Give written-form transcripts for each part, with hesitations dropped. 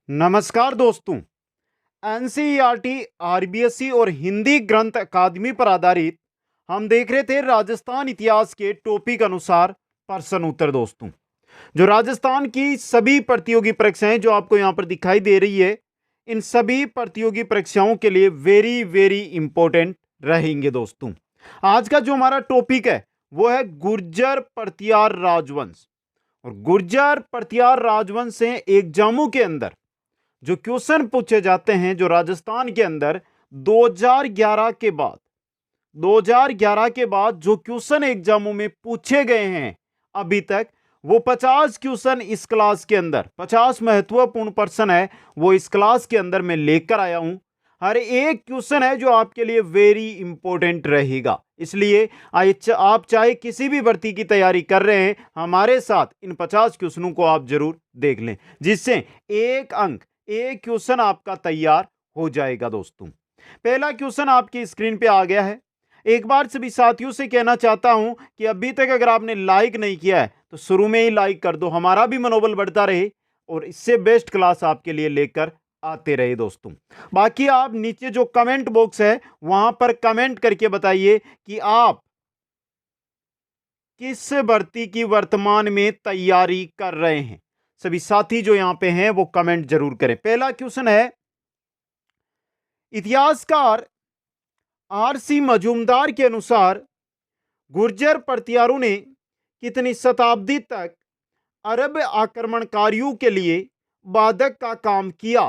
नमस्कार दोस्तों। NCERT, RBSE और हिंदी ग्रंथ अकादमी पर आधारित हम देख रहे थे राजस्थान इतिहास के टॉपिक अनुसार प्रश्न उत्तर। दोस्तों, जो राजस्थान की सभी प्रतियोगी परीक्षाएं जो आपको यहां पर दिखाई दे रही है, इन सभी प्रतियोगी परीक्षाओं के लिए वेरी वेरी इंपॉर्टेंट रहेंगे। दोस्तों, आज का जो हमारा टॉपिक है वो है गुर्जर प्रतिहार राजवंश। और गुर्जर प्रतिहार राजवंश से एग्जामों के अंदर जो क्वेश्चन पूछे जाते हैं, जो राजस्थान के अंदर 2011 के बाद 2011 के बाद जो क्वेश्चन एग्जामों में पूछे गए हैं अभी तक, वो 50 क्वेश्चन इस क्लास के अंदर, 50 महत्वपूर्ण प्रश्न है वो इस क्लास के अंदर मैं लेकर आया हूं। हर एक क्वेश्चन है जो आपके लिए वेरी इंपॉर्टेंट रहेगा। इसलिए आप चाहे किसी भी भर्ती की तैयारी कर रहे हैं, हमारे साथ इन 50 क्वेश्चनों को आप जरूर देख लें, जिससे एक क्वेश्चन आपका तैयार हो जाएगा। दोस्तों, पहला क्वेश्चन आपकी स्क्रीन पे आ गया है। एक बार सभी साथियों से कहना चाहता हूं कि अभी तक अगर आपने लाइक नहीं किया है तो शुरू में ही लाइक कर दो, हमारा भी मनोबल बढ़ता रहे और इससे बेस्ट क्लास आपके लिए लेकर आते रहे। दोस्तों, बाकी आप नीचे जो कमेंट बॉक्स है वहां पर कमेंट करके बताइए कि आप किस भर्ती की वर्तमान में तैयारी कर रहे हैं। सभी साथी जो यहां पे हैं वो कमेंट जरूर करें। पहला क्वेश्चन है, इतिहासकार आरसी मजूमदार के अनुसार गुर्जर प्रतिहारों ने कितनी शताब्दी तक अरब आक्रमणकारियों के लिए बाधक का काम किया?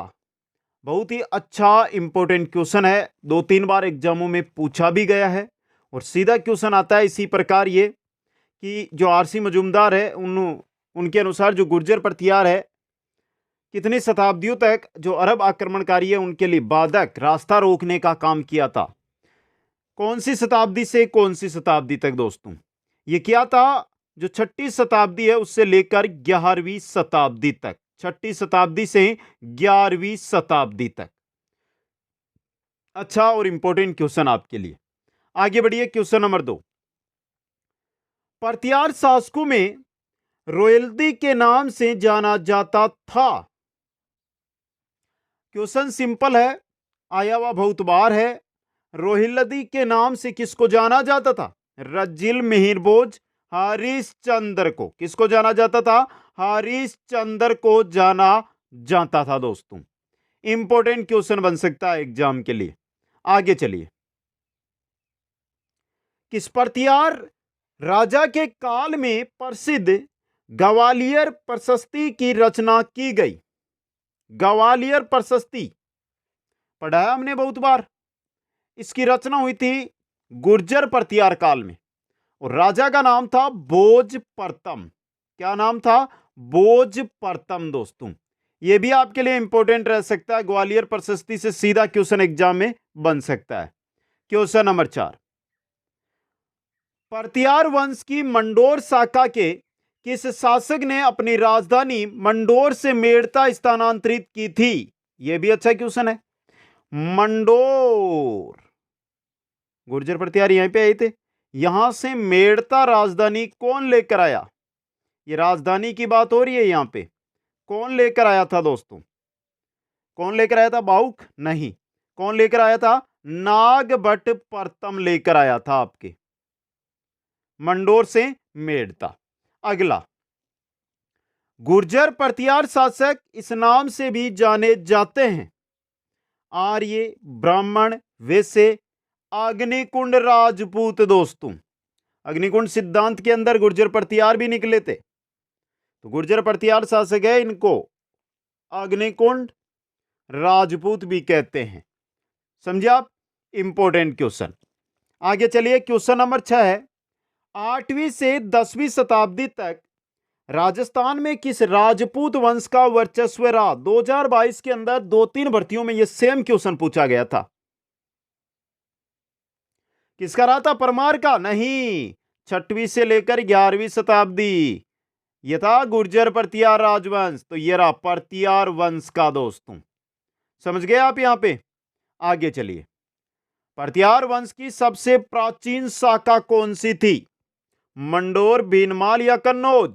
बहुत ही अच्छा इंपॉर्टेंट क्वेश्चन है, 2-3 बार एग्जामों में पूछा भी गया है। और सीधा क्वेश्चन आता है इसी प्रकार ये कि जो आरसी मजूमदार है उनके अनुसार जो गुर्जर प्रतिहार है कितनी शताब्दियों तक जो अरब आक्रमणकारी है उनके लिए बाधक, रास्ता रोकने का काम किया था। कौन सी शताब्दी से कौन सी शताब्दी तक? दोस्तों, ये क्या था, जो 6ठी शताब्दी है उससे लेकर 11वीं शताब्दी तक, 6ठी शताब्दी से 11वीं शताब्दी तक। अच्छा और इंपॉर्टेंट क्वेश्चन आपके लिए। आगे बढ़िए, क्वेश्चन नंबर 2। प्रतिहार शासकों में रॉयल्टी के नाम से जाना जाता था। क्वेश्चन सिंपल है, आया हुआ बहुत बार है। रोहिल्लदी के नाम से किसको जाना जाता था? रजिल मिहिरभोज हरिश्चंद्र को। किसको जाना जाता था? हरिश्चंद्र को जाना जाता था। दोस्तों, इंपॉर्टेंट क्वेश्चन बन सकता है एग्जाम के लिए। आगे चलिए, किस प्रतिहार राजा के काल में प्रसिद्ध ग्वालियर प्रशस्ति की रचना की गई? ग्वालियर प्रशस्ति पढ़ा है हमने बहुत बार। इसकी रचना हुई थी गुर्जर प्रतिहार काल में और राजा का नाम था भोज प्रथम। क्या नाम था? भोज प्रथम। दोस्तों, यह भी आपके लिए इंपॉर्टेंट रह सकता है, ग्वालियर प्रशस्ति से सीधा क्वेश्चन एग्जाम में बन सकता है। क्वेश्चन नंबर 4, प्रतिहार वंश की मंडोर शाखा के किस शासक ने अपनी राजधानी मंडोर से मेड़ता स्थानांतरित की थी? यह भी अच्छा क्वेश्चन है। मंडोर, गुर्जर प्रतिहार यहीं पे आए थे, यहां से मेड़ता राजधानी कौन लेकर आया? ये राजधानी की बात हो रही है यहां पे। कौन लेकर आया था? दोस्तों, कौन लेकर आया था? बाहुक? नहीं। कौन लेकर आया था? नागभट्ट प्रथम लेकर आया था आपके मंडोर से मेड़ता। अगला, गुर्जर प्रतिहार शासक इस नाम से भी जाने जाते हैं: आर्य, ब्राह्मण, वैश्य, अग्निकुंड, राजपूत। दोस्तों, अग्निकुंड सिद्धांत के अंदर गुर्जर प्रतिहार भी निकले थे, तो गुर्जर प्रतिहार शासक है, इनको अग्निकुंड राजपूत भी कहते हैं। समझे आप? Important question. आगे चलिए, क्वेश्चन नंबर 6 है, 8वीं से 10वीं शताब्दी तक राजस्थान में किस राजपूत वंश का वर्चस्व रहा? 2022 के अंदर 2-3 भर्तियों में यह सेम क्वेश्चन पूछा गया था। किसका रहा था? परमार का? नहीं, 6वीं से लेकर 11वीं शताब्दी यह था गुर्जर प्रतिहार राजवंश, तो यह रहा प्रतिहार वंश का। दोस्तों, समझ गए आप यहां पे? आगे चलिए, प्रतिहार वंश की सबसे प्राचीन शाखा कौन सी थी? मंडोर, भीनमाल या कन्नौज?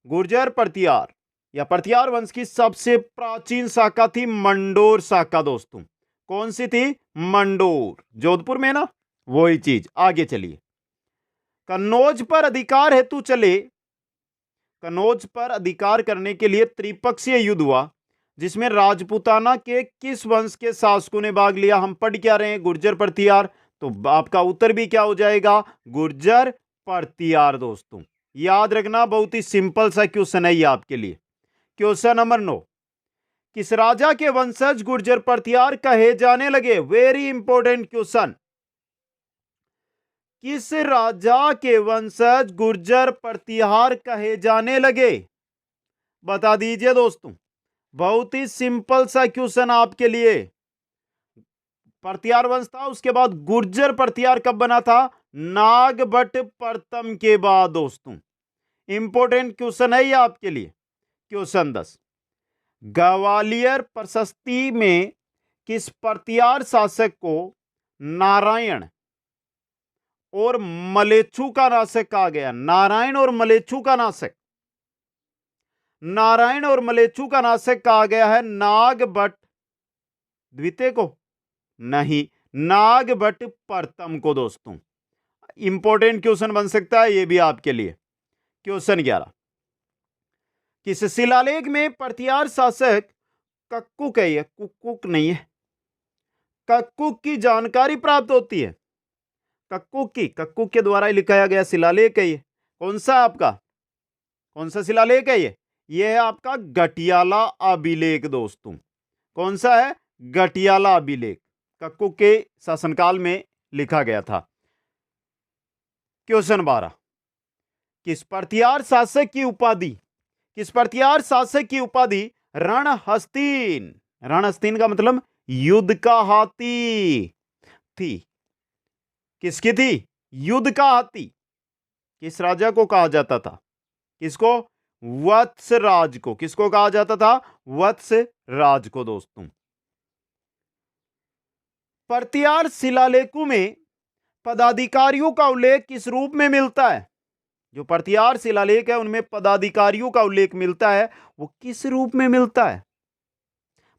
गुर्जर प्रतिहार या परतियार वंश की सबसे प्राचीन शाखा थी मंडोर शाखा दोस्तों। कौन सी थी? मंडोर, जोधपुर में ना, वही चीज। आगे चलिए। कन्नौज पर अधिकार हेतु चले, कन्नौज पर अधिकार करने के लिए त्रिपक्षीय युद्ध हुआ, जिसमें राजपूताना के किस वंश के शासकों ने भाग लिया? हम पढ़ क्या रहे हैं? गुर्जर परतियार। तो आपका उत्तर भी क्या हो जाएगा? गुर्जर परतियार दोस्तों। याद रखना, बहुत ही सिंपल सा क्वेश्चन है ये आपके लिए। क्वेश्चन नंबर 9, किस राजा के वंशज गुर्जर परतियार कहे जाने लगे? Very important question. किस राजा के वंशज गुर्जर परतियार कहे जाने लगे? बता दीजिए दोस्तों। बहुत ही सिंपल सा क्वेश्चन आपके लिए। परतियार वंश था, उसके बाद गुर्जर परतियार कब बना था? नागभट्ट प्रथम के बाद दोस्तों। इंपॉर्टेंट क्वेश्चन है ये आपके लिए। क्वेश्चन 10, ग्वालियर प्रशस्ति में किस परतियार शासक को नारायण और मलेच्छु का नाशक कहा गया? नारायण और मलेच्छु का नाशक, नारायण और मलेच्छु का नाशक कहा गया है नागभट्ट द्वितीय को? नहीं, नागभट्ट प्रथम को दोस्तों। इंपॉर्टेंट क्वेश्चन बन सकता है ये भी आपके लिए। क्वेश्चन 11, किस शिलालेख में परतियार शासक कक्कुक है? कुक्कुक नहीं है, कक्कुक की जानकारी प्राप्त होती है। कक्कुक के द्वारा लिखाया गया शिलालेख है ये। कौन सा आपका, कौन सा शिलालेख है ये? ये है आपका गटियाला अभिलेख दोस्तों। कौन सा है? गटियाला अभिलेख, कक्कुक के शासनकाल में लिखा गया था। क्वेश्चन 12, किस परतियार शासक की उपाधि, किस परतियार शासक की उपाधि रणहस्तीन, रणहस्तीन का मतलब युद्ध का हाथी थी? किसकी थी? युद्ध का हाथी। किस राजा को कहा जाता था? किसको? वत्सराज को। किसको कहा जाता था? वत्सराज को दोस्तों। परतियार शिलालेखों में पदाधिकारियों का उल्लेख किस रूप में मिलता है? जो परतियार शिलालेख है उनमें पदाधिकारियों का उल्लेख मिलता है, वो किस रूप में मिलता है?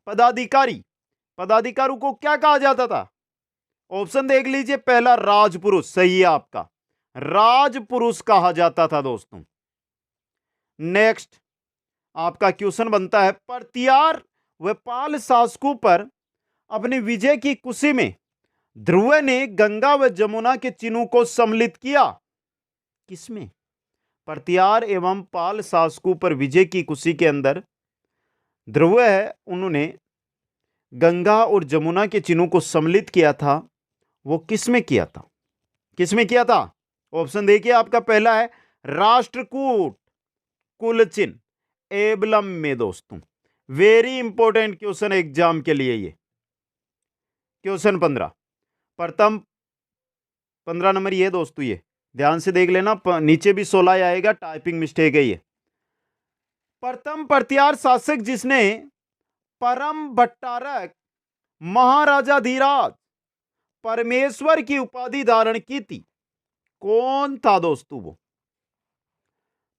पदाधिकारी, पदाधिकारियों को क्या कहा जाता था? ऑप्शन देख लीजिए। पहला, राजपुरुष, सही है आपका, राजपुरुष कहा जाता था दोस्तों। नेक्स्ट आपका क्वेश्चन बनता है, परतियार व पाल शासकों पर अपनी विजय की खुशी में ध्रुव ने गंगा व जमुना के चिन्हों को सम्मिलित किया। किसमें? परतियार एवं पाल शासकों पर विजय की खुशी के अंदर ध्रुव है, उन्होंने गंगा और जमुना के चिन्हों को सम्मिलित किया था। वो किसमें किया था? किसमें किया था? ऑप्शन देखिए आपका। पहला है राष्ट्रकूट कुल चिन्ह एबलम में दोस्तों। वेरी इंपॉर्टेंट क्वेश्चन एग्जाम के लिए ये। क्वेश्चन 15, प्रथम 15 नंबर ये दोस्तों, ये ध्यान से देख लेना, नीचे भी 16 आएगा, टाइपिंग मिस्टेक है ये। प्रथम परतियार शासक जिसने परम भट्टारक महाराजाधिराज परमेश्वर की उपाधि धारण की थी, कौन था दोस्तों वो?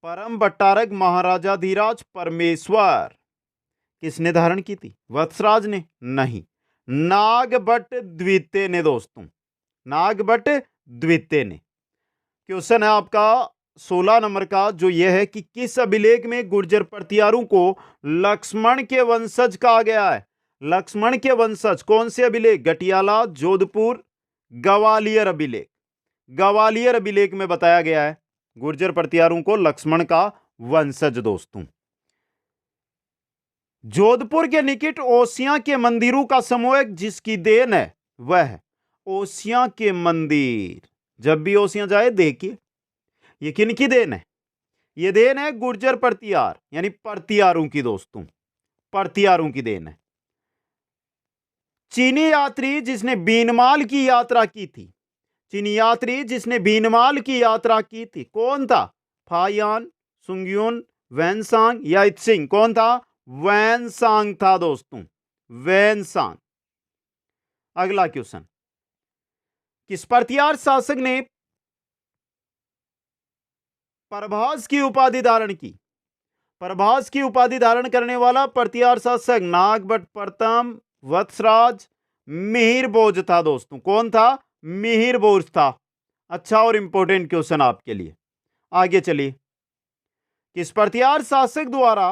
परम भट्टारक महाराजाधिराज परमेश्वर किसने धारण की थी? वत्सराज ने? नहीं, नागभट्ट द्वितीय ने दोस्तों, नागभट्ट द्वितीय ने। क्वेश्चन है आपका 16 नंबर का, जो यह है कि किस अभिलेख में गुर्जर परतियारों को लक्ष्मण के वंशज कहा गया है? लक्ष्मण के वंशज कौन से अभिलेख? गटियाला, जोधपुर, ग्वालियर अभिलेख। ग्वालियर अभिलेख में बताया गया है गुर्जर परतियारों को लक्ष्मण का वंशज दोस्तों। जोधपुर के निकट ओसियां के मंदिरों का समूह जिसकी देन है वह है ओसियां के मंदिर। जब भी ओसियां जाए देखिए, ये किनकी देन है? ये देन है गुर्जर परतियार, यानी परतियारों की दोस्तों, परतियारों की देन है। चीनी यात्री जिसने बीनमाल की यात्रा की थी, चीनी यात्री जिसने बीनमाल की यात्रा की थी, कौन था? फायान, सुंग्यून, वैनसांग या इत्सिंग? कौन था? वैनसांग था दोस्तों, वैनसांग। अगला क्वेश्चन, किस परतियार शासक ने प्रभास की उपाधि धारण की? प्रभास की उपाधि धारण करने वाला प्रतिहार शासक नागभट्ट प्रथम वत्सराज मिहिर भोज था दोस्तों। कौन था? मिहिर भोज था। अच्छा और इंपॉर्टेंट क्वेश्चन आपके लिए। आगे चलिए, किस प्रतिहार शासक द्वारा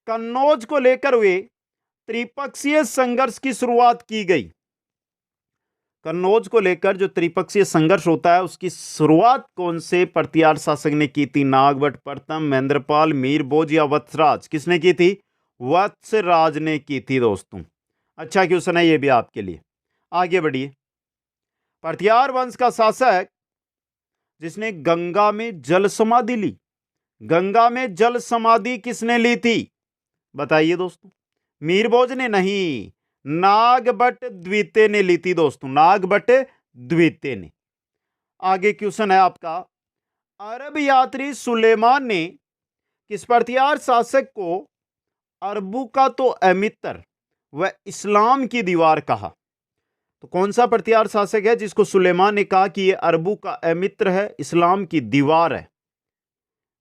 कन्नौज को लेकर हुए त्रिपक्षीय संघर्ष की शुरुआत की गई? कन्नौज को लेकर जो त्रिपक्षीय संघर्ष होता है उसकी शुरुआत कौन से प्रतिहार शासक ने की थी? नागभट्ट प्रथम, महेंद्रपाल, मीर भोज या वत्सराज? किसने की थी? वत्सराज ने की थी दोस्तों। अच्छा क्वेश्चन है ये भी आपके लिए। आगे बढ़िए, प्रतिहार वंश का शासक जिसने गंगा में जल समाधि ली, गंगा में जल समाधि किसने ली थी? बताइए दोस्तों। मीर भोज ने नहीं, नागभट्ट द्वितीय ने ली थी दोस्तों, नागभट्ट द्वितीय ने। आगे क्वेश्चन है आपका, अरब यात्री सुलेमान ने किस प्रतिहार शासक को अरबों का तो अमित्र व इस्लाम की दीवार कहा? तो कौन सा प्रतिहार शासक है जिसको सुलेमान ने कहा कि यह अरबों का अमित्र है, इस्लाम की दीवार है?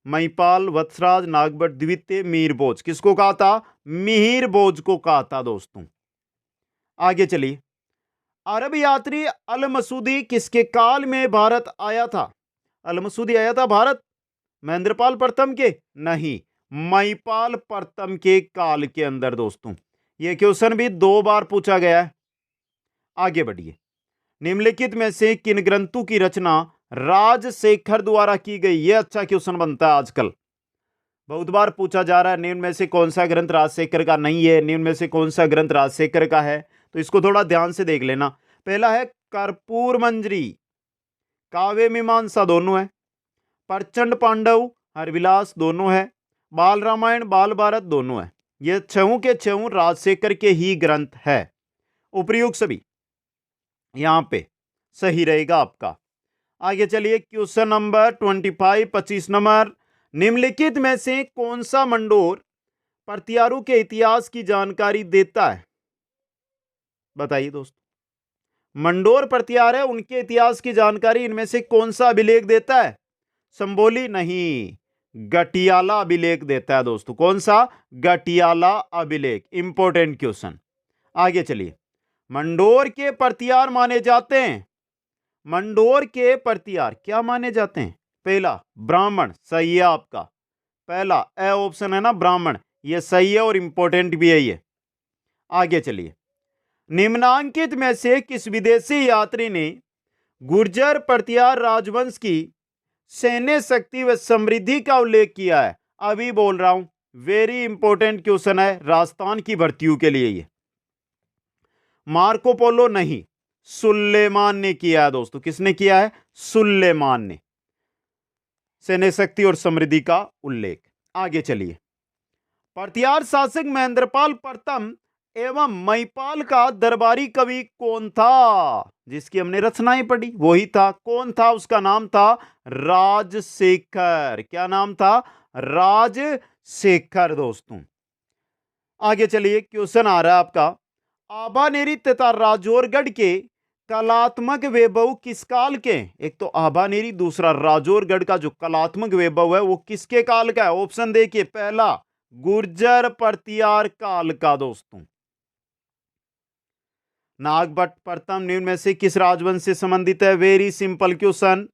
महिपाल, वत्सराज, नागभट्ट द्वितीय, मीर भोज। किसको कहा था? मिहिर भोज को कहा था दोस्तों। आगे चलिए, अरब यात्री अल मसूदी किसके काल में भारत आया था? अल मसूदी आया था भारत महेंद्रपाल प्रथम के? नहीं, महिपाल प्रथम के काल के अंदर दोस्तों। यह क्वेश्चन भी 2 बार पूछा गया है। आगे बढ़िए, निम्नलिखित में से किन ग्रंथों की रचना राजशेखर द्वारा की गई? यह अच्छा क्वेश्चन बनता है आजकल, बहुत बार पूछा जा रहा है। निम्न में से कौन सा ग्रंथ राजशेखर का नहीं है, निम्न में से कौन सा ग्रंथ राजशेखर का है? तो इसको थोड़ा ध्यान से देख लेना। पहला है कर्पूर मंजरी, काव्य मीमांसा दोनों है, प्रचंड पांडव, हरविलास दोनों है, बाल रामायण, बाल भारत दोनों है। ये छहों के छहों राजशेखर के ही ग्रंथ है। उपयुक्त सभी यहां पे सही रहेगा आपका। आगे चलिए, क्वेश्चन नंबर 25, 25 नंबर, निम्नलिखित में से कौन सा मंडोर प्रतिहारों के इतिहास की जानकारी देता है? बताइए दोस्तों। मंडोर प्रतिहार है, उनके इतिहास की जानकारी इनमें से कौन सा अभिलेख देता है? संबोली नहीं, गटियाला अभिलेख देता है दोस्तों। कौन सा? गटियाला अभिलेख। Important question. आगे चलिए, मंडोर के प्रतिहार माने जाते हैं, मंडोर के प्रतिहार क्या माने जाते हैं? पहला ब्राह्मण, सही है आपका, पहला ए ऑप्शन है ना ब्राह्मण, ये सही है और इंपॉर्टेंट भी है ये। आगे चलिए, निम्नांकित में से किस विदेशी यात्री ने गुर्जर प्रतिहार राजवंश की सैन्य शक्ति व समृद्धि का उल्लेख किया है? अभी बोल रहा हूं, वेरी इंपॉर्टेंट क्वेश्चन है राजस्थान की भर्तियों के लिए ये। मार्को पोलो नहीं, सुलेमान ने किया है दोस्तों। किसने किया है? सुलेमान ने सैन्य शक्ति और समृद्धि का उल्लेख। आगे चलिए, प्रतिहार शासक महेंद्रपाल प्रथम एवं महिपाल का दरबारी कवि कौन था? जिसकी हमने रचनाएं पढ़ी वही था। कौन था? उसका नाम था राजशेखर। क्या नाम था? राजशेखर दोस्तों। आगे चलिए, क्वेश्चन आ रहा है आपका, आभानेरी तथा राजौरगढ़ के कलात्मक वैभव किस काल के? एक तो आभानेरी, दूसरा राजौरगढ़ का जो कलात्मक वैभव है वो किसके काल का है? ऑप्शन देखिए, पहला गुर्जर प्रतिहार काल का दोस्तों। नागभट्ट प्रथम निम्न में से किस राजवंश से संबंधित है? वेरी सिंपल क्वेश्चन,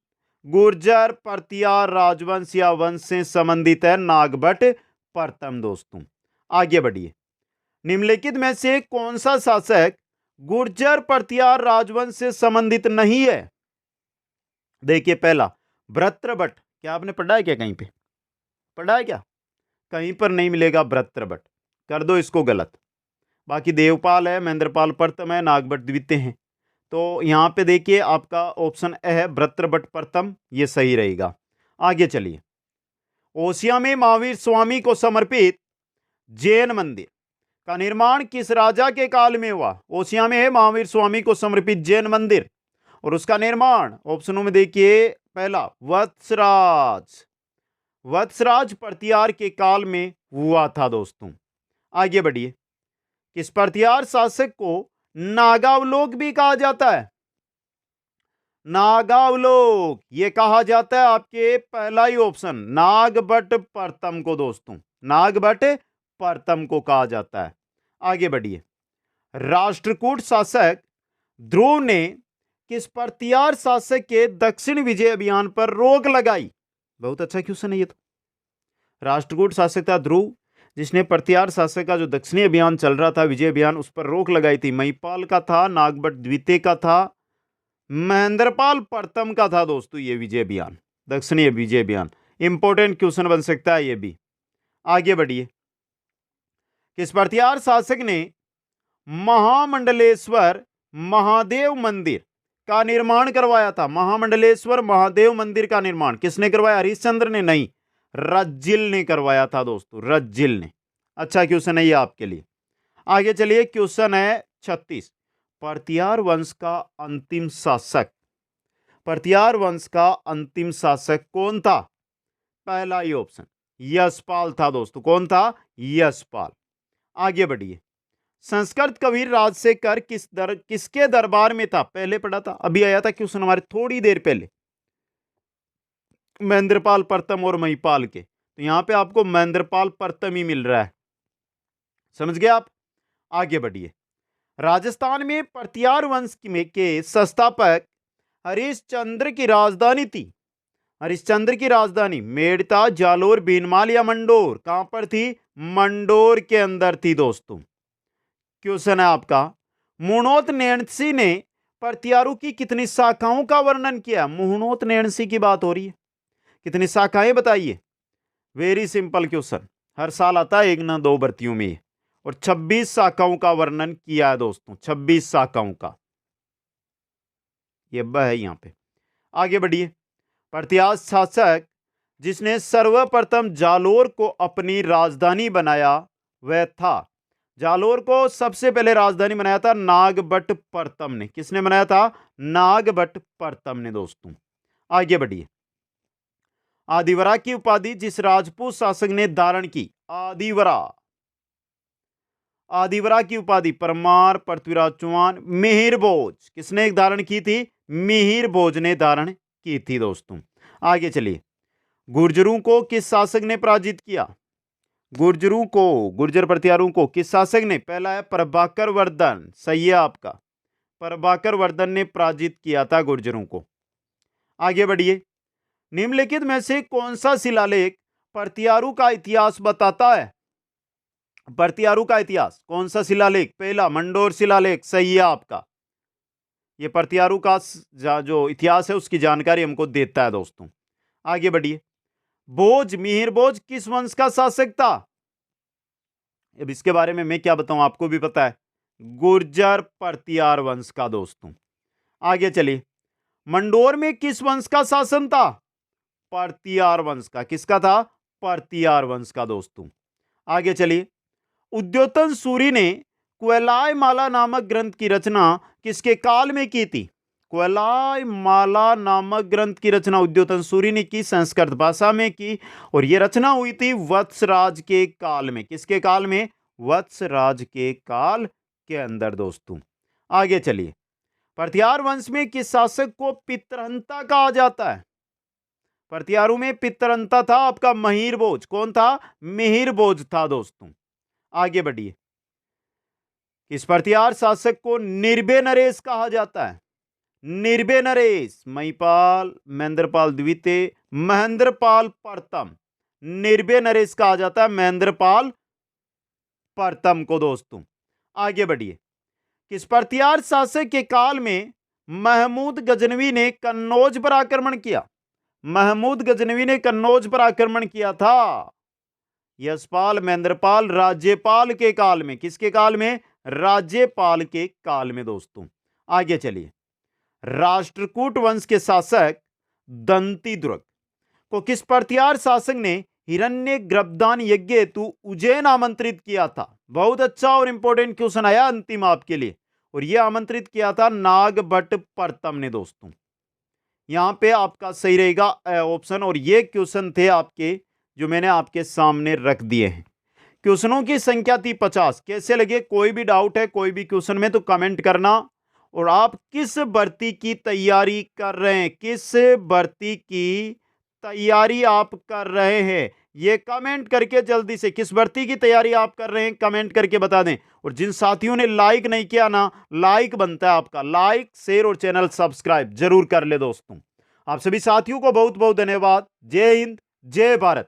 गुर्जर प्रतिहार राजवंश या वंश से संबंधित है नागभट्ट प्रथम दोस्तों। आगे बढ़िए, निम्नलिखित में से कौन सा शासक गुर्जर प्रतिहार राजवंश से संबंधित नहीं है? देखिए, पहला भृत्रभट्ट। क्या आपने पढ़ा है क्या? कहीं पे पढ़ा है क्या? कहीं पर नहीं मिलेगा भृत्रभट्ट, कर दो इसको गलत। बाकी देवपाल है, महेंद्रपाल प्रथम है, नागभट्ट द्वितीय है। तो यहां पे देखिए आपका ऑप्शन ए है भृत्रभट्ट प्रथम, ये सही रहेगा। आगे चलिए, ओसिया में महावीर स्वामी को समर्पित जैन मंदिर का निर्माण किस राजा के काल में हुआ? ओसिया में है महावीर स्वामी को समर्पित जैन मंदिर और उसका निर्माण ऑप्शनों में देखिए, पहला वत्सराज, वत्सराज प्रतिहार के काल में हुआ था दोस्तों। आगे बढ़िए, किस प्रतिहार शासक को नागावलोक भी कहा जाता है? नागावलोक ये कहा जाता है आपके पहला ही ऑप्शन नागभट्ट प्रथम को दोस्तों। नागभट्ट प्रथम को कहा जाता है। आगे बढ़िए। राष्ट्रकूट शासक ध्रुव ने किस परतियार शासक के दक्षिण विजय अभियान पर रोक लगाई? बहुत अच्छा क्वेश्चन है ये तो। राष्ट्रकूट शासक था ध्रुव, जिसने परतियार शासक का जो दक्षिणी अभियान चल रहा था, विजय अभियान, उस पर रोक लगाई थी। महिपाल का था, नागभट्ट द्वितीय का था, महेंद्रपाल प्रथम का था दोस्तों ये विजय अभियान, दक्षिणी विजय अभियान। इंपॉर्टेंट क्वेश्चन बन सकता है ये भी। आगे बढ़िए। किस परतियार शासक ने महामंडलेश्वर महादेव मंदिर का निर्माण करवाया था? महामंडलेश्वर महादेव मंदिर का निर्माण किसने करवाया? हरिश्चंद्र ने नहीं, रज्जिल ने करवाया था दोस्तों, रज्जिल ने। अच्छा क्वेश्चन है ये आपके लिए। आगे चलिए, क्वेश्चन है 36। परतियार वंश का अंतिम शासक, परतियार वंश का अंतिम शासक कौन था? पहला ही ऑप्शन यशपाल था दोस्तों। कौन था? यशपाल। आगे बढ़िए। संस्कृत कवि राजशेखर किसके दरबार में था? पहले पढ़ा था, अभी आया था क्वेश्चन हमारे थोड़ी देर पहले, महेंद्रपाल प्रथम और महिपाल के। तो यहां पे आपको महेंद्रपाल प्रथम ही मिल रहा है, समझ गए आप। आगे बढ़िए। राजस्थान में परतियार वंश में के संस्थापक हरिश्चंद्र की राजधानी थी। हरिश्चंद्र की राजधानी मेड़ता, जालोर, बीनमाल या मंडोर? कहां पर थी? मंडोर के अंदर थी दोस्तों। क्वेश्चन है आपका, मुहूर्त नैणसी ने परतियारू की कितनी शाखाओं का वर्णन किया? मुहूर्त नैणसी की बात हो रही है, कितनी शाखाएं बताइए? वेरी सिंपल क्वेश्चन, हर साल आता है 1 ना 2 भर्तियों में, और 26 शाखाओं का वर्णन किया है दोस्तों, 26 शाखाओं का, ये है यहां पे। आगे बढ़िए। परतियार शासक जिसने सर्वप्रथम जालोर को अपनी राजधानी बनाया वह था? जालोर को सबसे पहले राजधानी बनाया था नागभट्ट प्रथम ने। किसने बनाया था? नागभट्ट प्रथम ने दोस्तों। आगे बढ़िए। आदिवरा की उपाधि जिस राजपूत शासक ने धारण की? आदिवरा, आदिवरा की उपाधि परमार, पृथ्वीराज चौहान, मिहिर भोज, किसने धारण की थी? मिहिर भोज ने धारण की थी दोस्तों। आगे चलिए। गुर्जरों को किस शासक ने पराजित किया? गुर्जरों को, गुर्जर प्रतिहारों को किस शासक ने? पहला है प्रभाकर वर्धन, सही है आपका, प्रभाकर वर्धन ने पराजित किया था गुर्जरों को। आगे बढ़िए। निम्नलिखित में से कौन सा शिलालेख परतियारू का इतिहास बताता है? परतियारू का इतिहास कौन सा शिलालेख? पहला मंडोर शिलालेख, सही है आपका। ये परतियारू का जो इतिहास है उसकी जानकारी हमको देता है दोस्तों। आगे बढ़िए। भोज, मिहिर भोज किस वंश का शासक था? अब इसके बारे में मैं क्या बताऊं, आपको भी पता है, गुर्जर परतियार वंश का दोस्तों। आगे चलिए। मंडोर में किस वंश का शासन था? परतियार वंश का। किसका था? परतियार वंश का दोस्तों। आगे चलिए। उद्योतन सूरी ने क्वेलाय माला नामक ग्रंथ की रचना किसके काल में की थी? क्वेलाय माला नामक ग्रंथ की रचना उद्योतन सूरी ने की, संस्कृत भाषा में की, और यह रचना हुई थी वत्सराज के काल में। किसके काल में? वत्सराज के काल के अंदर दोस्तों। आगे चलिए। परतियार वंश में किस शासक को पितरहंता कहा जाता है? परतियारू में पितरहंता था आपका मिहिर भोज। कौन था? मिहिर भोज था दोस्तों। आगे बढ़िए। किस परतियार शासक को निर्भय नरेश कहा जाता है? निर्भय नरेश महिपाल, महेंद्रपाल द्वितीय, महेंद्रपाल प्रथम। निर्भय नरेश कहा जाता है महेंद्रपाल प्रथम को दोस्तों। आगे बढ़िए। किस परतियार शासक के काल में महमूद गजनवी ने कन्नौज पर आक्रमण किया? महमूद गजनवी ने कन्नौज पर आक्रमण किया था। यशपाल, महेंद्रपाल, राज्यपाल के काल में। किसके काल में? राज्यपाल के काल में दोस्तों। आगे चलिए। राष्ट्रकूट वंश के शासक दंतीदुर्ग को किस परतियार शासक ने हिरण्य गर्भदान यज्ञ हेतु उज्जैन आमंत्रित किया था? बहुत अच्छा और इंपॉर्टेंट क्वेश्चन आया अंतिम आपके लिए, और यह आमंत्रित किया था नागभट्ट प्रथम ने दोस्तों। यहां पे आपका सही रहेगा ऑप्शन, और ये क्वेश्चन थे आपके जो मैंने आपके सामने रख दिए हैं। क्वेश्चनों की संख्या थी 50। कैसे लगे? कोई भी डाउट है कोई भी क्वेश्चन में तो कमेंट करना, और आप किस भर्ती की तैयारी कर रहे हैं, किस भर्ती की तैयारी आप कर रहे हैं, ये कमेंट करके जल्दी से किस भर्ती की तैयारी आप कर रहे हैं कमेंट करके बता दें। और जिन साथियों ने लाइक नहीं किया ना, लाइक बनता है आपका, लाइक शेयर और चैनल सब्सक्राइब जरूर कर ले दोस्तों। आप सभी साथियों को बहुत बहुत धन्यवाद। जय हिंद, जय भारत।